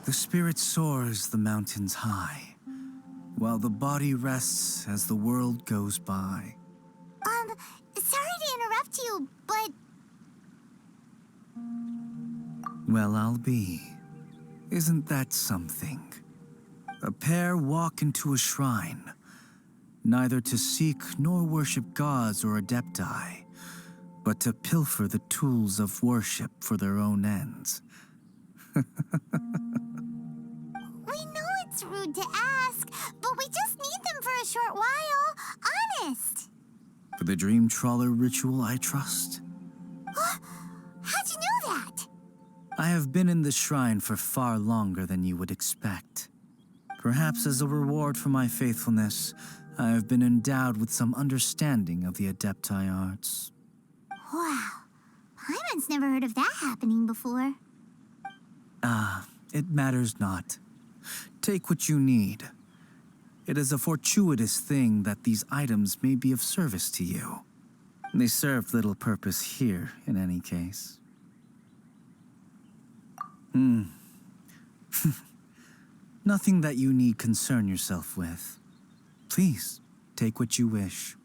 The spirit soars the mountains high, while the body rests as the world goes by. Sorry to interrupt you, but... Well, I'll be. Isn't that something? A pair walk into a shrine, neither to seek nor worship gods or adepti, but to pilfer the tools of worship for their own ends. We know it's rude to ask, but we just need them for a short while. Honest. For the Dream Trawler ritual, I trust. How'd you know that? I have been in the shrine for far longer than you would expect. Perhaps as a reward for my faithfulness, I have been endowed with some understanding of the adepti arts. Wow. Paimon's never heard of that happening before. It matters not. Take what you need. It is a fortuitous thing that these items may be of service to you. They serve little purpose here, in any case. Nothing that you need concern yourself with. Please, take what you wish.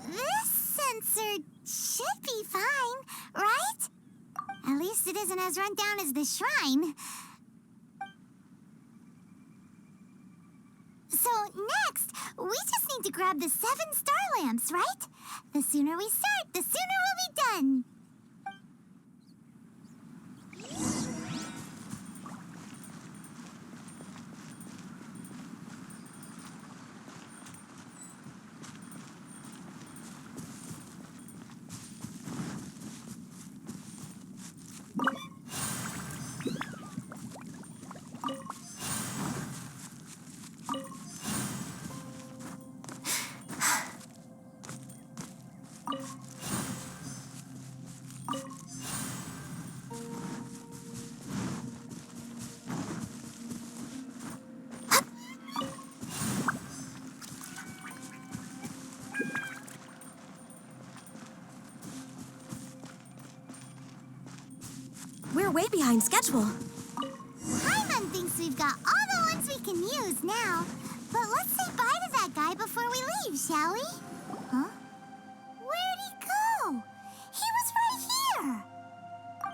This sensor should be fine, right? At least it isn't as run down as the shrine. So next, we just need to grab the 7 star lamps, right? The sooner we start, the sooner we'll be done. We're way behind schedule. Paimon thinks we've got all the ones we can use now. But let's say bye to that guy before we leave, shall we? Huh? Where'd he go? He was right here.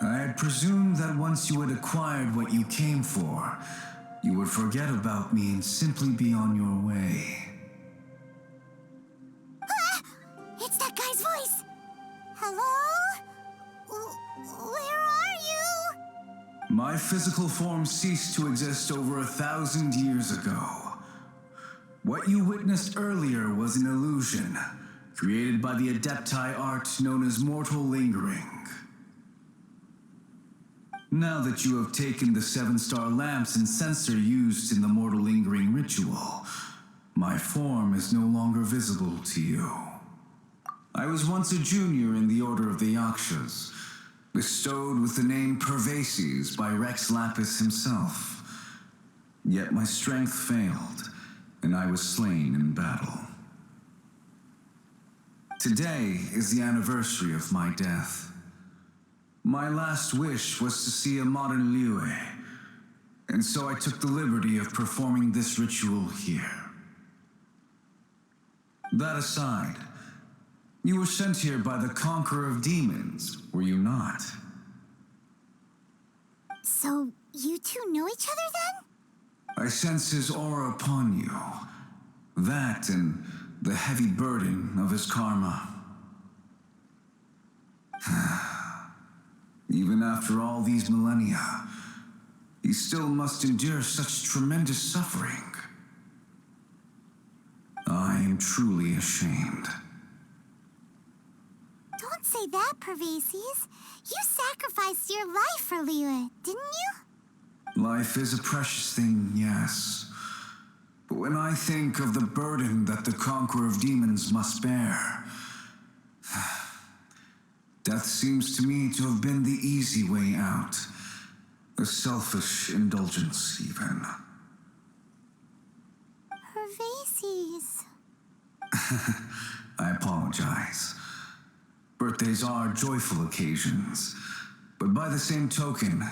I had presumed that once you had acquired what you came for, you would forget about me and simply be on your way. It's that guy's voice. Hello? Where are you? My physical form ceased to exist over 1,000 years ago. What you witnessed earlier was an illusion, created by the adepti art known as mortal lingering. Now that you have taken the 7 star lamps and sensor used in the mortal lingering ritual, my form is no longer visible to you. I was once a junior in the Order of the Yakshas, bestowed with the name Pervases by Rex Lapis himself. Yet my strength failed, and I was slain in battle. Today is the anniversary of my death. My last wish was to see a modern Liyue, and so I took the liberty of performing this ritual here. That aside, you were sent here by the Conqueror of Demons, were you not? So, you two know each other then? I sense his aura upon you. That and the heavy burden of his karma. Even after all these millennia, he still must endure such tremendous suffering. I am truly ashamed. Don't say that, Pervases. You sacrificed your life for Liyue, didn't you? Life is a precious thing, yes. But when I think of the burden that the Conqueror of Demons must bear, death seems to me to have been the easy way out. A selfish indulgence, even. Pervases. I apologize. Birthdays are joyful occasions, but by the same token,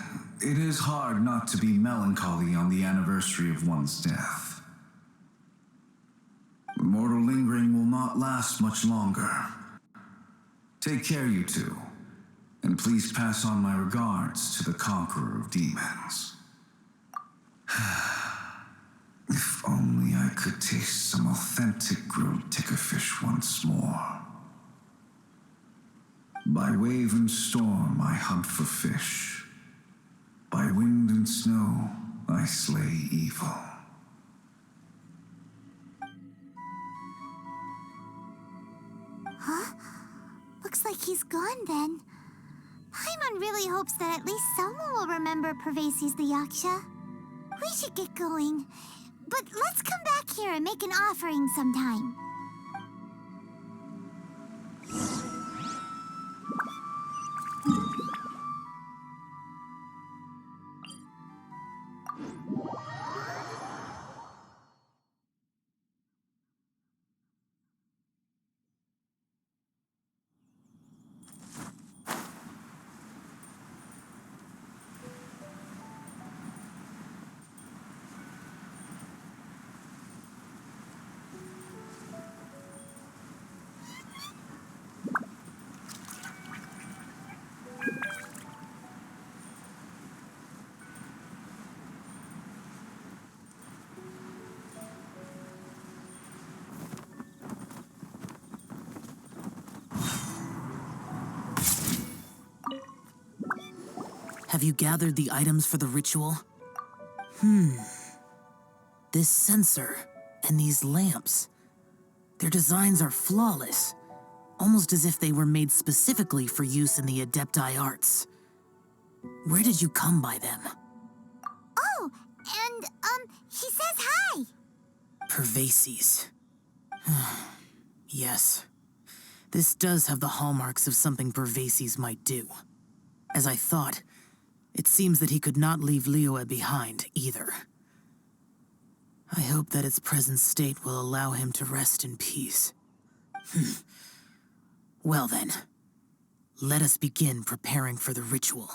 it is hard not to be melancholy on the anniversary of one's death. Mortal lingering will not last much longer. Take care, you two, and please pass on my regards to the conqueror of demons. If only I could taste some authentic grilled tickerfish once more. By wave and storm I hunt for fish. By wind and snow I slay evil. Huh? Looks like he's gone then. Paimon really hopes that at least someone will remember Pervases the Yaksha. We should get going. But let's come back here and make an offering sometime. Have you gathered the items for the ritual? This sensor and these lamps. Their designs are flawless, almost as if they were made specifically for use in the Adepti arts. Where did you come by them? Oh, and, he says hi. Pervases. Yes. This does have the hallmarks of something Pervases might do. As I thought, it seems that he could not leave Liyue behind, either. I hope that its present state will allow him to rest in peace. Well then, let us begin preparing for the ritual.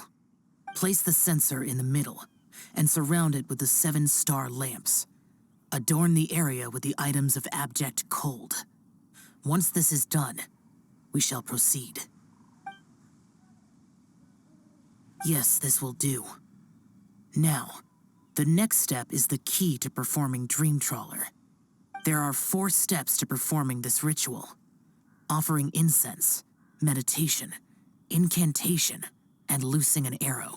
Place the censer in the middle, and surround it with the 7-star lamps. Adorn the area with the items of abject cold. Once this is done, we shall proceed. Yes, this will do. Now, the next step is the key to performing Dream Trawler. There are 4 steps to performing this ritual: offering incense, meditation, incantation, and loosing an arrow.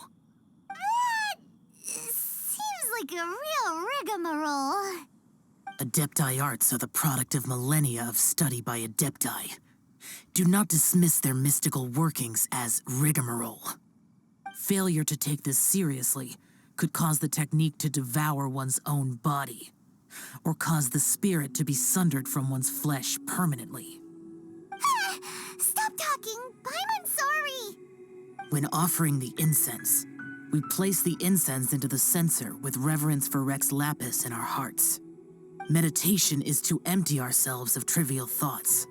That seems like a real rigmarole. Adepti arts are the product of millennia of study by Adepti. Do not dismiss their mystical workings as rigmarole. Failure to take this seriously could cause the technique to devour one's own body, or cause the spirit to be sundered from one's flesh permanently. Stop talking! I'm sorry! When offering the incense, we place the incense into the censer with reverence for Rex Lapis in our hearts. Meditation is to empty ourselves of trivial thoughts,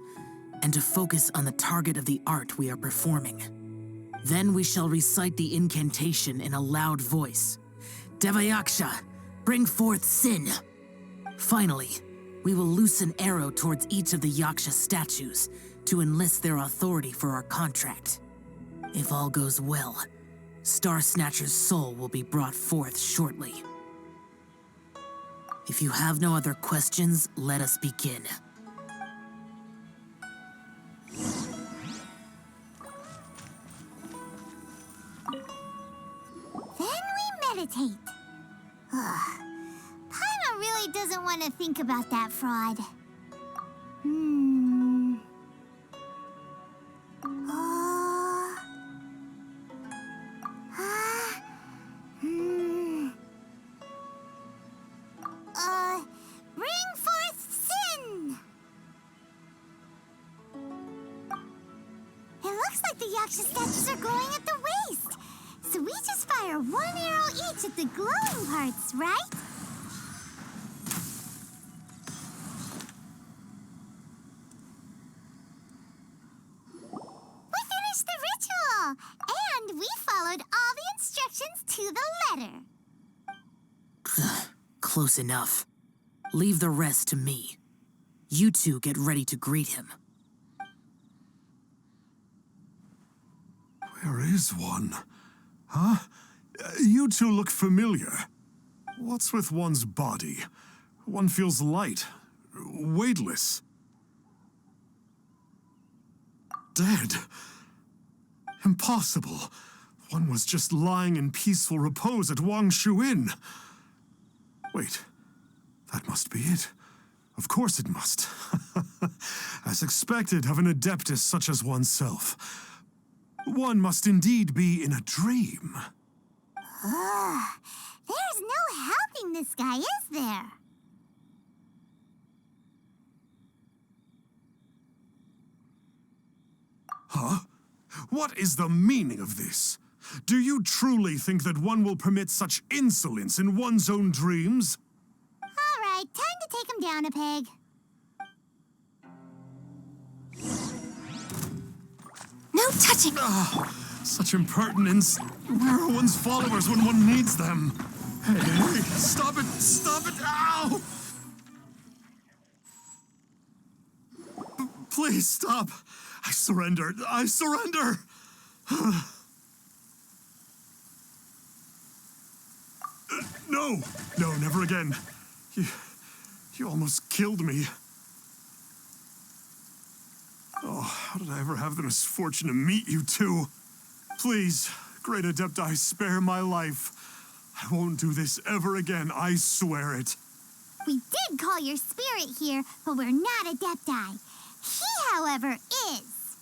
and to focus on the target of the art we are performing. Then we shall recite the incantation in a loud voice. Devayaksha, bring forth sin! Finally, we will loose an arrow towards each of the Yaksha statues to enlist their authority for our contract. If all goes well, Star Snatcher's soul will be brought forth shortly. If you have no other questions, let us begin. Then we meditate. Paimon really doesn't want to think about that fraud. Bring forth sin! It looks like the Yaksha statues are glowing at the waist. So we just fire 1 arrow each at the glowing parts, right? all. And we followed all the instructions to the letter. Close enough. Leave the rest to me. You two get ready to greet him. Where is one? Huh? You two look familiar. What's with one's body? One feels light, weightless. Dead. Impossible. One was just lying in peaceful repose at Wangshu Inn. Wait, that must be it. Of course it must. As expected of an adeptus such as oneself. One must indeed be in a dream. There's no helping this guy, is there? Huh? What is the meaning of this? Do you truly think that one will permit such insolence in one's own dreams? All right, time to take him down a peg. No touching! Such impertinence. Where are one's followers when one needs them? Hey, stop it! Stop it! Ow! Please stop! I surrender! I surrender! No! No, never again. You almost killed me. Oh, how did I ever have the misfortune to meet you two? Please, great Adepti, spare my life. I won't do this ever again, I swear it. We did call your spirit here, but we're not Adepti. He, however, is.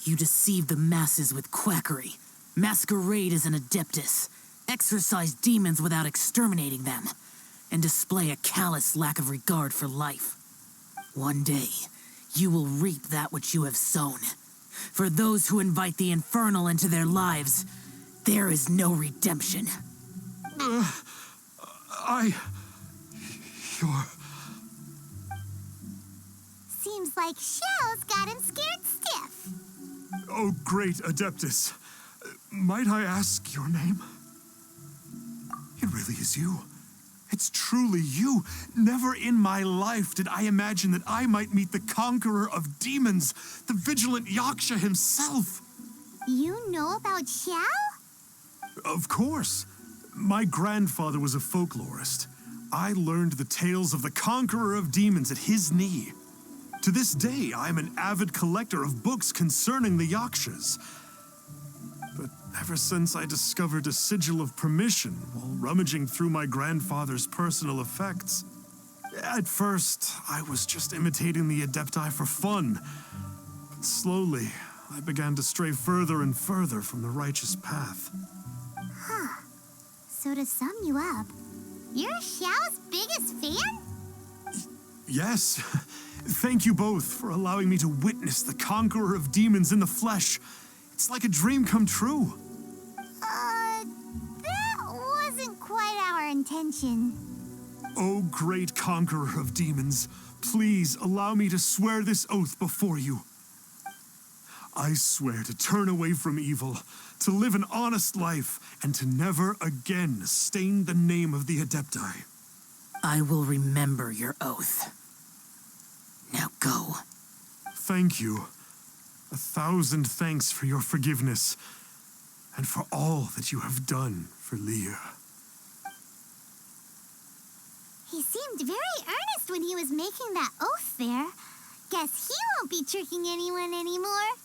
You deceive the masses with quackery. Masquerade as an adeptus. Exorcise demons without exterminating them. And display a callous lack of regard for life. One day, you will reap that which you have sown. For those who invite the infernal into their lives, there is no redemption. You're... Seems like Shell's got him scared stiff. Oh, great Adeptus. Might I ask your name? It really is you. It's truly you. Never in my life did I imagine that I might meet the conqueror of demons, the vigilant Yaksha himself. You know about Shell? Of course. My grandfather was a folklorist. I learned the tales of the conqueror of demons at his knee. To this day, I'm an avid collector of books concerning the Yakshas. But ever since I discovered a sigil of permission while rummaging through my grandfather's personal effects, at first, I was just imitating the Adepti for fun. But slowly, I began to stray further and further from the righteous path. Huh. So to sum you up, you're Shell's biggest fan? Yes. Thank you both for allowing me to witness the conqueror of demons in the flesh. It's like a dream come true. That wasn't quite our intention. Oh, great conqueror of demons, please allow me to swear this oath before you. I swear to turn away from evil, to live an honest life, and to never again stain the name of the Adepti. I will remember your oath. Now go. Thank you. 1,000 thanks for your forgiveness, and for all that you have done for Leah. He seemed very earnest when he was making that oath there. Guess he won't be tricking anyone anymore.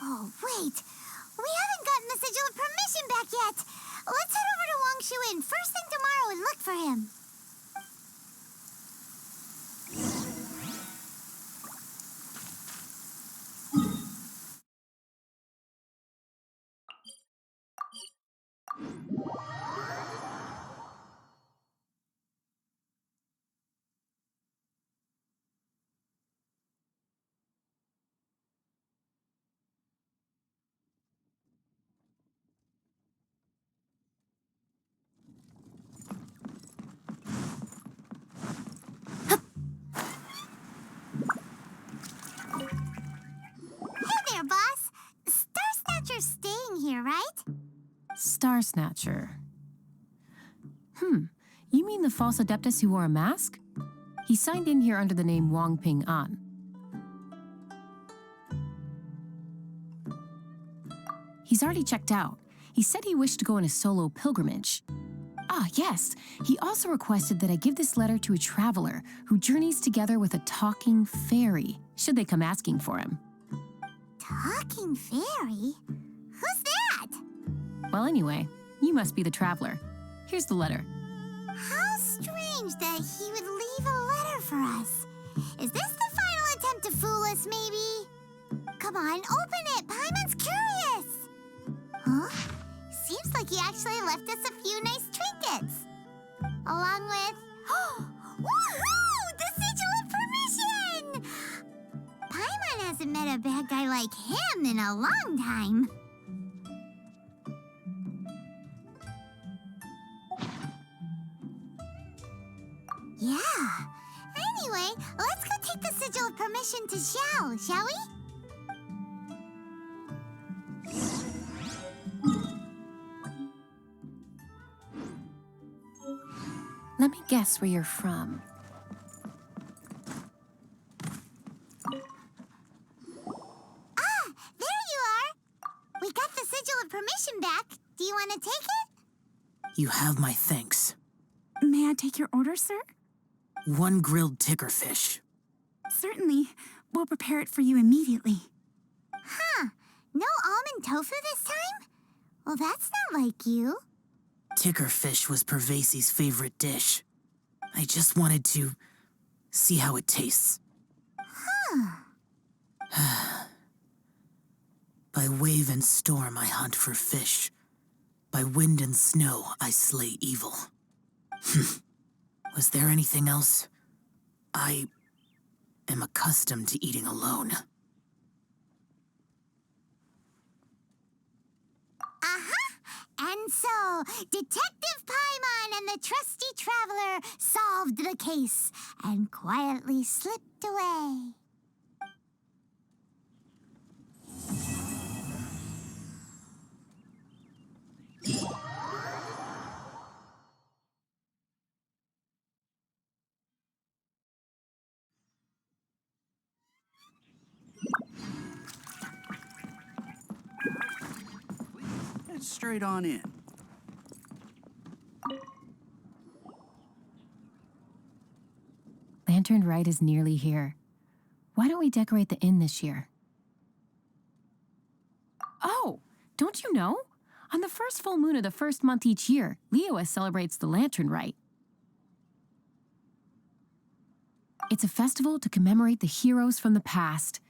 Oh, wait. We haven't gotten the sigil of permission back yet. Let's head over to Wangshu Inn first thing tomorrow and look for him. right? Star Snatcher. You mean the false Adeptus who wore a mask? He signed in here under the name Wong Ping An. He's already checked out. He said he wished to go on a solo pilgrimage. Ah, yes. He also requested that I give this letter to a traveler who journeys together with a talking fairy, should they come asking for him. Talking fairy? Who's that? Well, anyway, you must be the traveler. Here's the letter. How strange that he would leave a letter for us. Is this the final attempt to fool us, maybe? Come on, open it. Paimon's curious. Huh? Seems like he actually left us a few nice trinkets. Along with... Woohoo! The Sigil of Permission! Paimon hasn't met a bad guy like him in a long time. Yeah. Anyway, let's go take the Sigil of Permission to Xiao, shall we? Let me guess where you're from. Ah, there you are. We got the Sigil of Permission back. Do you want to take it? You have my thanks. May I take your order, sir? 1 grilled ticker fish. Certainly. We'll prepare it for you immediately. Huh. No almond tofu this time? Well, that's not like you. Ticker fish was Pervasi's favorite dish. I just wanted to see how it tastes. By wave and storm I hunt for fish. By wind and snow I slay evil. Was there anything else? I am accustomed to eating alone. And so, Detective Paimon and the trusty traveler solved the case and quietly slipped away. Head straight on in. Lantern Rite is nearly here. Why don't we decorate the inn this year? Oh, don't you know? On the first full moon of the first month each year, Liyue celebrates the Lantern Rite. It's a festival to commemorate the heroes from the past.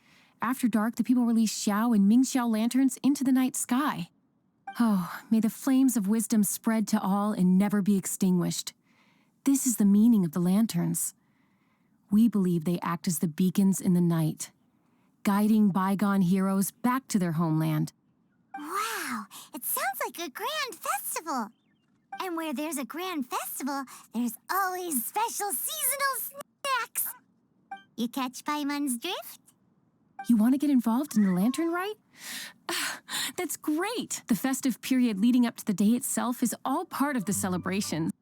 After dark, the people release Xiao and Mingxiao lanterns into the night sky. Oh, may the flames of wisdom spread to all and never be extinguished. This is the meaning of the lanterns. We believe they act as the beacons in the night, guiding bygone heroes back to their homeland. Wow, it sounds like a grand festival. And where there's a grand festival, there's always special seasonal snacks. You catch Paimon's drift? You want to get involved in the Lantern Rite? That's great! The festive period leading up to the day itself is all part of the celebrations.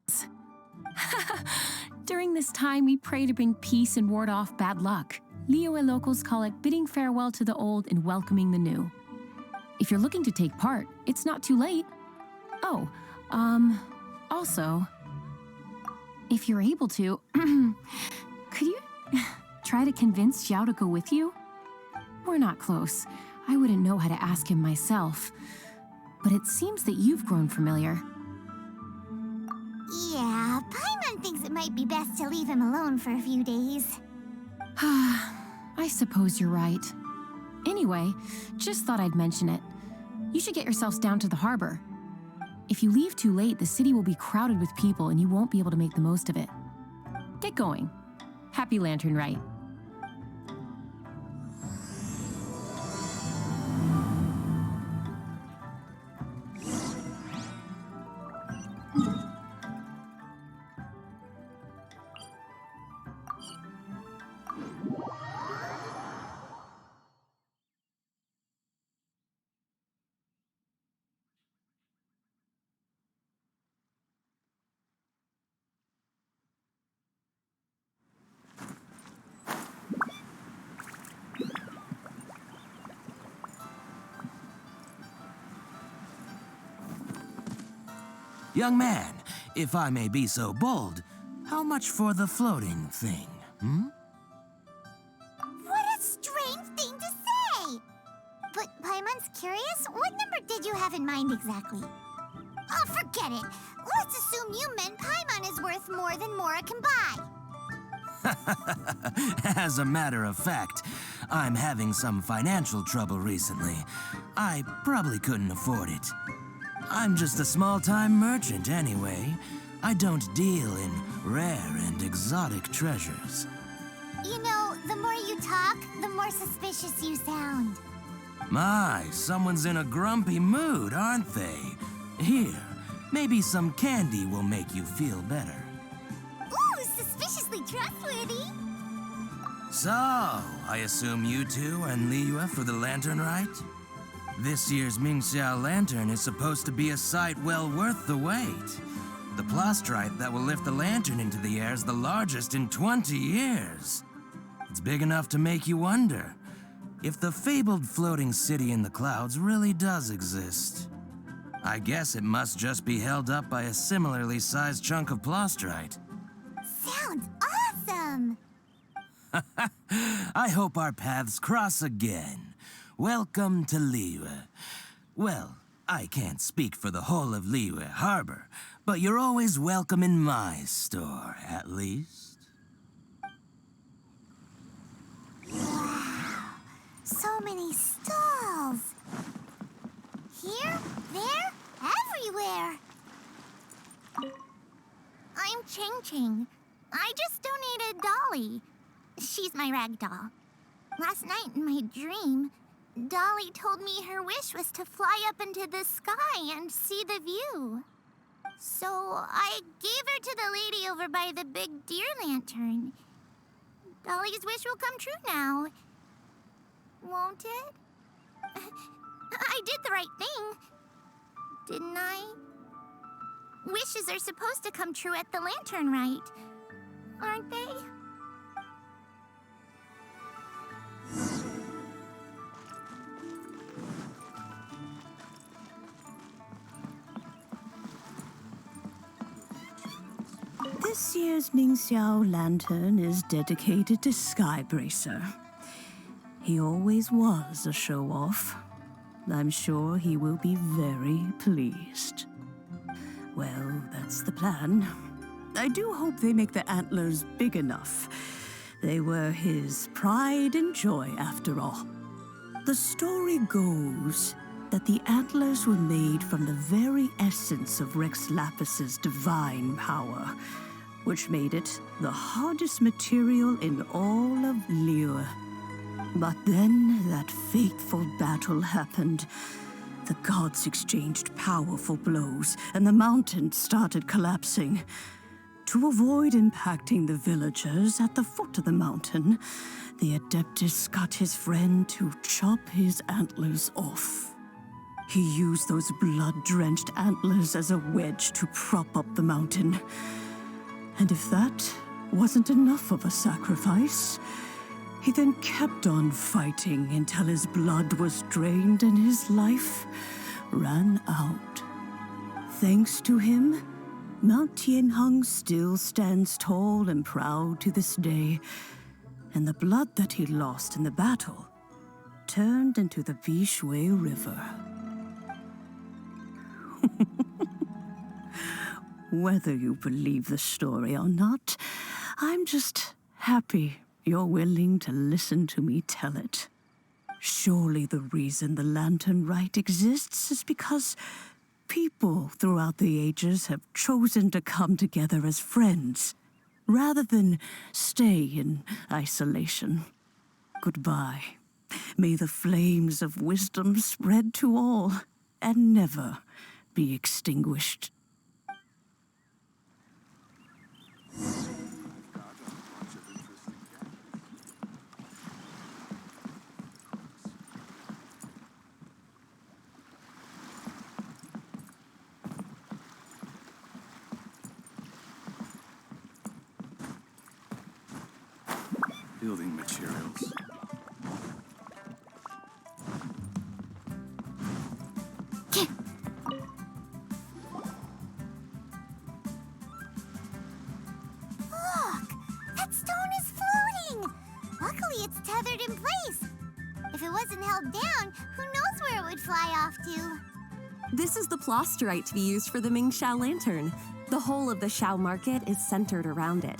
During this time, we pray to bring peace and ward off bad luck. Liyue locals call it bidding farewell to the old and welcoming the new. If you're looking to take part, it's not too late. Oh, also, if you're able to, could you try to convince Xiao to go with you? We're not close. I wouldn't know how to ask him myself. But it seems that you've grown familiar. Yeah, Paimon thinks it might be best to leave him alone for a few days. I suppose you're right. Anyway, just thought I'd mention it. You should get yourselves down to the harbor. If you leave too late, the city will be crowded with people and you won't be able to make the most of it. Get going. Happy Lantern Rite. Young man, if I may be so bold, how much for the floating thing, hmm? What a strange thing to say! But Paimon's curious, what number did you have in mind exactly? Oh, forget it. Let's assume you meant Paimon is worth more than Mora can buy. As a matter of fact, I'm having some financial trouble recently. I probably couldn't afford it. I'm just a small-time merchant anyway. I don't deal in rare and exotic treasures. You know, the more you talk, the more suspicious you sound. My, someone's in a grumpy mood, aren't they? Here, maybe some candy will make you feel better. Ooh, suspiciously trustworthy. So, I assume you two are in Liyue for the lantern rite? This year's Mingxiao lantern is supposed to be a sight well worth the wait. The plastrite that will lift the lantern into the air is the largest in 20 years. It's big enough to make you wonder if the fabled floating city in the clouds really does exist. I guess it must just be held up by a similarly sized chunk of plastrite. Sounds awesome. I hope our paths cross again. Welcome to Liyue. Well, I can't speak for the whole of Liyue Harbor, but you're always welcome in my store, at least. Wow, so many stalls. Here, there, everywhere. I'm Ching Ching. I just donated Dolly. She's my rag doll. Last night in my dream, Dolly told me her wish was to fly up into the sky and see the view. So I gave her to the lady over by the big deer lantern. Dolly's wish will come true now. Won't it? I did the right thing, didn't I? Wishes are supposed to come true at the lantern rite, aren't they? This year's Mingxiao lantern is dedicated to Skybracer. He always was a show-off. I'm sure he will be very pleased. Well, that's the plan. I do hope they make the antlers big enough. They were his pride and joy, after all. The story goes that the antlers were made from the very essence of Rex Lapis's divine power, which made it the hardest material in all of Liyue. But then that fateful battle happened. The gods exchanged powerful blows, and the mountain started collapsing. To avoid impacting the villagers at the foot of the mountain, the Adeptus got his friend to chop his antlers off. He used those blood-drenched antlers as a wedge to prop up the mountain. And if that wasn't enough of a sacrifice, he then kept on fighting until his blood was drained and his life ran out. Thanks to him, Mount Tianheng still stands tall and proud to this day, and the blood that he lost in the battle turned into the Bishui River. Whether you believe the story or not, I'm just happy you're willing to listen to me tell it. Surely the reason the Lantern Rite exists is because people throughout the ages have chosen to come together as friends, rather than stay in isolation. Goodbye. May the flames of wisdom spread to all and never be extinguished. Building materials. held down, who knows where it would fly off to? This is the plasterite to be used for the Mingxiao lantern. The whole of the Xiao market is centered around it.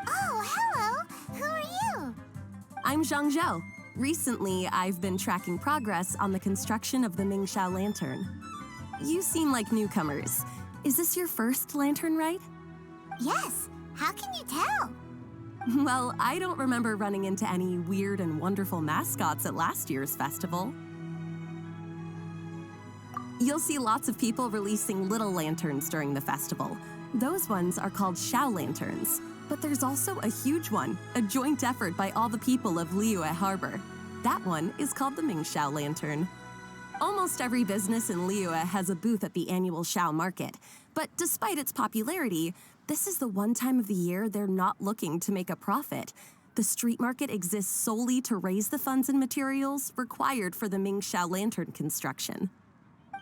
Oh, hello! Who are you? I'm Zhang Zhou. Recently, I've been tracking progress on the construction of the Mingxiao lantern. You seem like newcomers. Is this your first lantern rite? Yes. How can you tell? Well, I don't remember running into any weird and wonderful mascots at last year's festival. You'll see lots of people releasing little lanterns during the festival. Those ones are called Xiao lanterns. But there's also a huge one, a joint effort by all the people of Liyue Harbor. That one is called the Mingxiao lantern. Almost every business in Liyue has a booth at the annual Xiao market. But despite its popularity, this is the one time of the year they're not looking to make a profit. The street market exists solely to raise the funds and materials required for the Mingxiao lantern construction.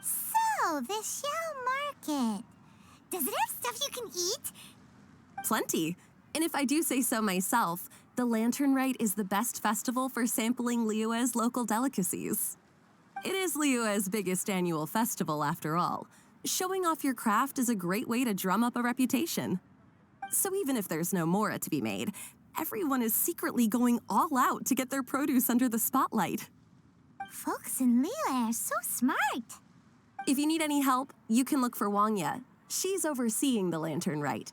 So, the Xiao market. Does it have stuff you can eat? Plenty. And if I do say so myself, the Lantern Rite is the best festival for sampling Liyue's local delicacies. It is Liyue's biggest annual festival, after all. Showing off your craft is a great way to drum up a reputation. So even if there's no mora to be made, everyone is secretly going all out to get their produce under the spotlight. Folks in Liyue are so smart. If you need any help, you can look for Wangya. She's overseeing the Lantern Rite.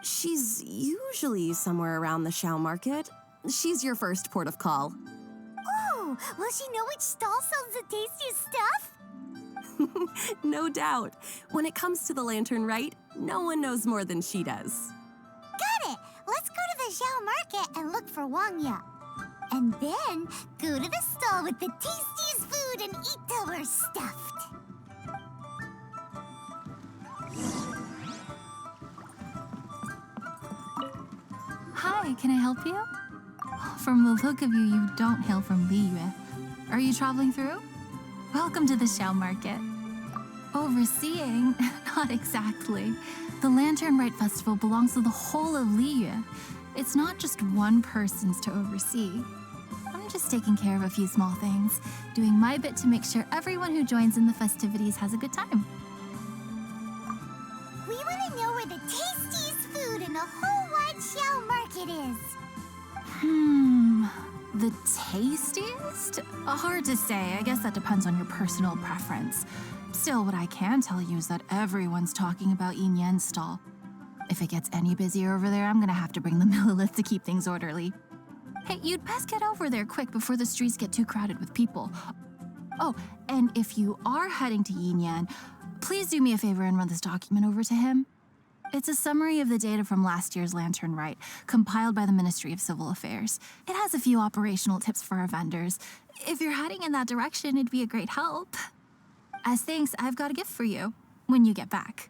She's usually somewhere around the Xiao market. She's your first port of call. Oh, will she know which stall sells the tastiest stuff? No doubt. When it comes to the Lantern Rite, no one knows more than she does. Got it! Let's go to the Xiao market and look for Wangya. And then go to the stall with the tastiest food and eat till we're stuffed. Hi, can I help you? From the look of you, you don't hail from Liyue. Are you traveling through? Welcome to the Xiao Market. Overseeing? Not exactly. The Lantern Rite Festival belongs to the whole of Liyue. It's not just one person's to oversee. I'm just taking care of a few small things, doing my bit to make sure everyone who joins in the festivities has a good time. We want to know where the tastiest food in the whole wide Xiao market is. The tastiest? Hard to say. I guess that depends on your personal preference. Still, what I can tell you is that everyone's talking about Yin Yan's stall. If it gets any busier over there, I'm gonna have to bring the millilith to keep things orderly. Hey, you'd best get over there quick before the streets get too crowded with people. Oh, and if you are heading to Yin Yan, please do me a favor and run this document over to him. It's a summary of the data from last year's Lantern Rite, compiled by the Ministry of Civil Affairs. It has a few operational tips for our vendors. If you're heading in that direction, it'd be a great help. As thanks, I've got a gift for you when you get back.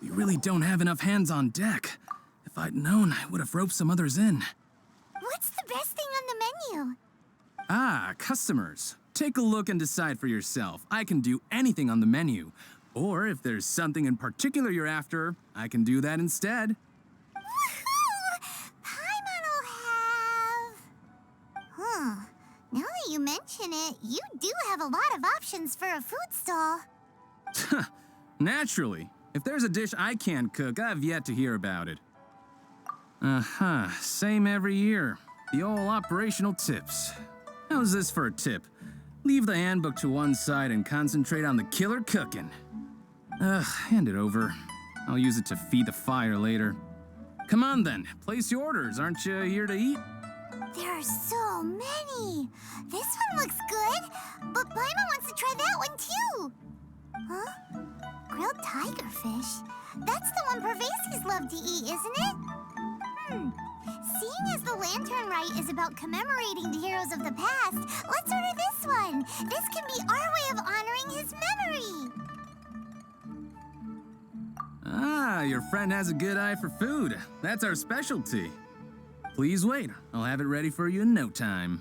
You really don't have enough hands on deck. If I'd known, I would have roped some others in. What's the best thing on the menu? Ah, customers. Take a look and decide for yourself. I can do anything on the menu. Or if there's something in particular you're after, I can do that instead. Woohoo! Paimon will have... Now that you mention it, you do have a lot of options for a food stall. Naturally. If there's a dish I can't cook, I've yet to hear about it. Same every year. The old operational tips. How's this for a tip? Leave the handbook to one side and concentrate on the killer cooking. Hand it over. I'll use it to feed the fire later. Come on then, place your orders. Aren't you here to eat? There are so many. This one looks good, but Paimon wants to try that one too. Huh? Grilled tigerfish? That's the one Pervasives love to eat, isn't it? Seeing as the Lantern Rite is about commemorating the heroes of the past, let's order this one. This can be our way of honoring his memory. Ah, your friend has a good eye for food. That's our specialty. Please wait. I'll have it ready for you in no time.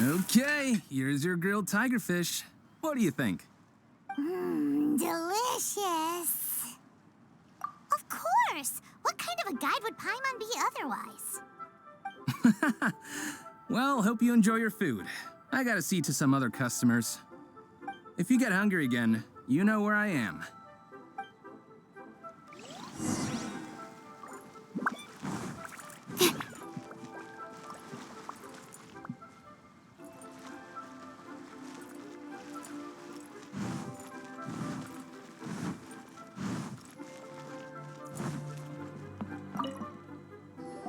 Okay, here's your grilled tigerfish. What do you think? Mmm, delicious. Of course! What kind of a guide would Paimon be otherwise? Well, hope you enjoy your food. I gotta see to some other customers. If you get hungry again, you know where I am.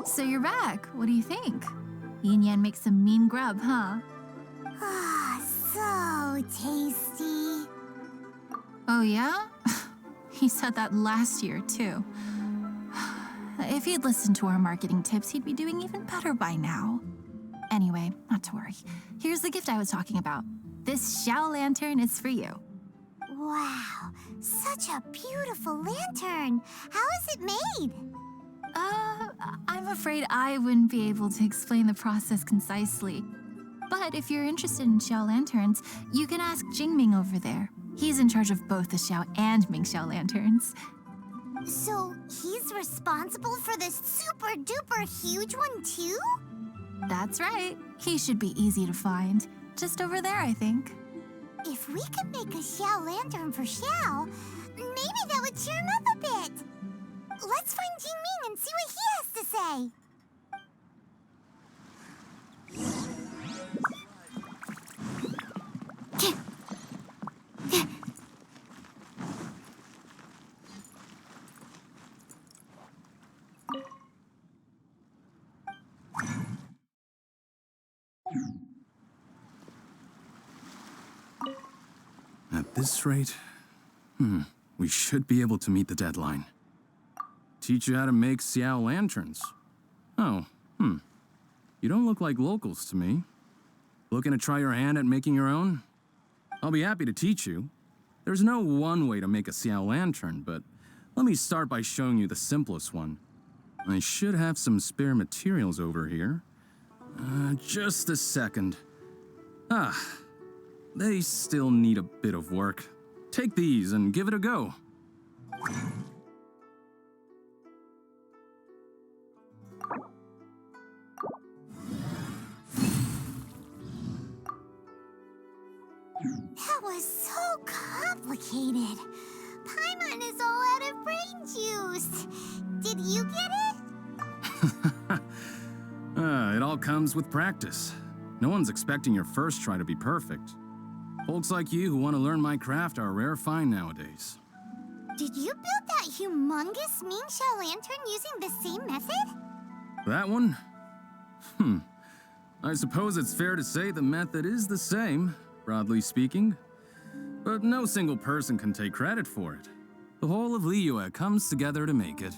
So you're back. What do you think? Yin Yan makes some mean grub, huh? Ah, so tasty. Oh, yeah? He said that last year, too. If he'd listened to our marketing tips, he'd be doing even better by now. Anyway, not to worry. Here's the gift I was talking about. This Xiao lantern is for you. Wow, such a beautiful lantern. How is it made? I'm afraid I wouldn't be able to explain the process concisely. But if you're interested in Xiao lanterns, you can ask Jingming over there. He's in charge of both the Xiao and Mingxiao lanterns. So he's responsible for this super duper huge one too? That's right. He should be easy to find. Just over there, I think. If we could make a Xiao lantern for Xiao, maybe that would cheer him up a bit. Let's find Jingming and see what he has to say. At this rate, we should be able to meet the deadline. Teach you how to make Xiao lanterns. Oh, You don't look like locals to me. Looking to try your hand at making your own? I'll be happy to teach you. There's no one way to make a Xiao lantern, but let me start by showing you the simplest one. I should have some spare materials over here. Just a second. They still need a bit of work. Take these and give it a go. That was so complicated. Paimon is all out of brain juice. Did you get it? It all comes with practice. No one's expecting your first try to be perfect. Folks like you who want to learn my craft are a rare find nowadays. Did you build that humongous Mingxiao lantern using the same method? That one? I suppose it's fair to say the method is the same, broadly speaking. But no single person can take credit for it. The whole of Liyue comes together to make it.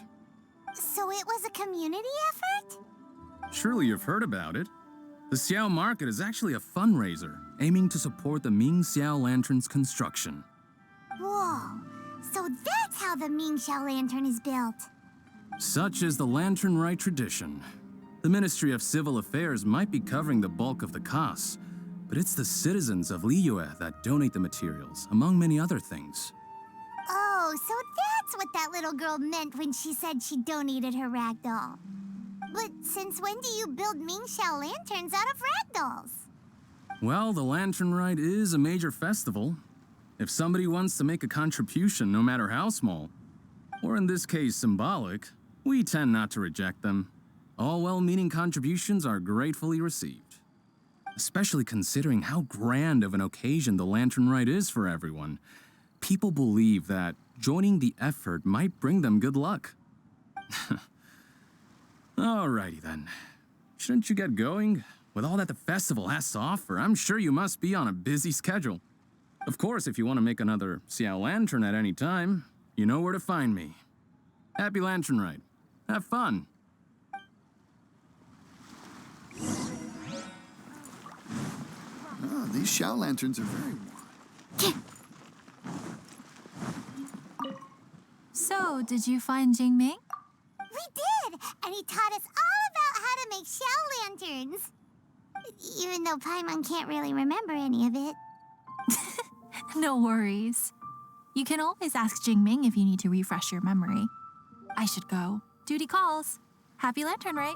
So it was a community effort? Surely you've heard about it. The Xiao Market is actually a fundraiser aiming to support the Ming Xiao Lantern's construction. Whoa, so that's how the Mingxiao lantern is built. Such is the Lantern Rite tradition. The Ministry of Civil Affairs might be covering the bulk of the costs, but it's the citizens of Liyue that donate the materials, among many other things. Oh, so that's what that little girl meant when she said she donated her ragdoll. But since when do you build Mingxiao lanterns out of ragdolls? Well, the Lantern Rite is a major festival. If somebody wants to make a contribution, no matter how small, or in this case symbolic, we tend not to reject them. All well-meaning contributions are gratefully received. Especially considering how grand of an occasion the Lantern Rite is for everyone. People believe that joining the effort might bring them good luck. Alrighty then. Shouldn't you get going? With all that the festival has to offer, I'm sure you must be on a busy schedule. Of course, if you want to make another Xiao Lantern at any time, you know where to find me. Happy Lantern Rite. Have fun. Oh, these Xiao lanterns are very warm. So, did you find Jingming? We did, and he taught us all about how to make Xiao lanterns. Even though Paimon can't really remember any of it. No worries. You can always ask Jingming if you need to refresh your memory. I should go. Duty calls. Happy Lantern, right?